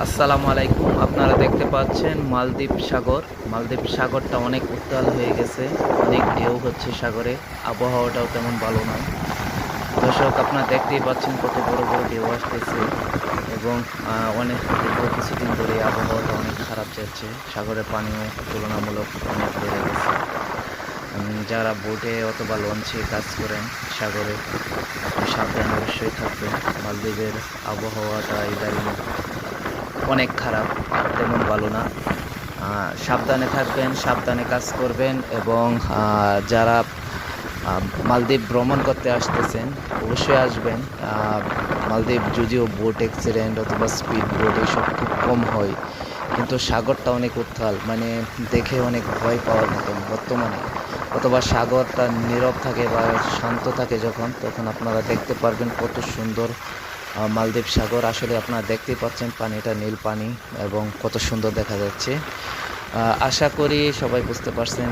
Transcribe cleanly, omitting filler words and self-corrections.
আসসালামু আলাইকুম। আপনারা দেখতে পাচ্ছেন মালদ্বীপ সাগর। মালদ্বীপ সাগরটা অনেক উত্তাল হয়ে গেছে। অনেক ঢেউ হচ্ছে সাগরে। আবহাওয়াটাও তেমন ভালো নয়। দর্শক আপনারা দেখতেই পাচ্ছেন কত বড় বড় ঢেউ আসতেছে এবং অনেক দীর্ঘ কিছুদিন ধরে আবহাওয়াটা অনেক খারাপ যাচ্ছে। সাগরের পানিও তুলনামূলক অনেক বেড়ে গেছে। যারা বোটে অথবা লঞ্চে কাজ করেন সাগরে একটু সাবধানে অবশ্যই থাকবেন। মালদ্বীপের আবহাওয়াটা ইদানিং অনেক খারাপ, তেমন ভালো না। সাবধানে থাকবেন, সাবধানে কাজ করবেন এবং যারা মালদ্বীপ ভ্রমণ করতে আসতেছেন অবশ্যই আসবেন। মালদ্বীপ যদিও বোট অ্যাক্সিডেন্ট অথবা স্পিড বোট এইসব খুব কম হয়, কিন্তু সাগরটা অনেক উত্তাল, মানে দেখে অনেক ভয় পাওয়ার মতন বর্তমানে। অথবা সাগরটা নীরব থাকে বা শান্ত থাকে যখন, তখন আপনারা দেখতে পারবেন কত সুন্দর মালদ্বীপ সাগর। আসলে আপনারা দেখতেই পাচ্ছেন পানিটা নীল পানি এবং কত সুন্দর দেখা যাচ্ছে। আশা করি সবাই বুঝতে পারছেন।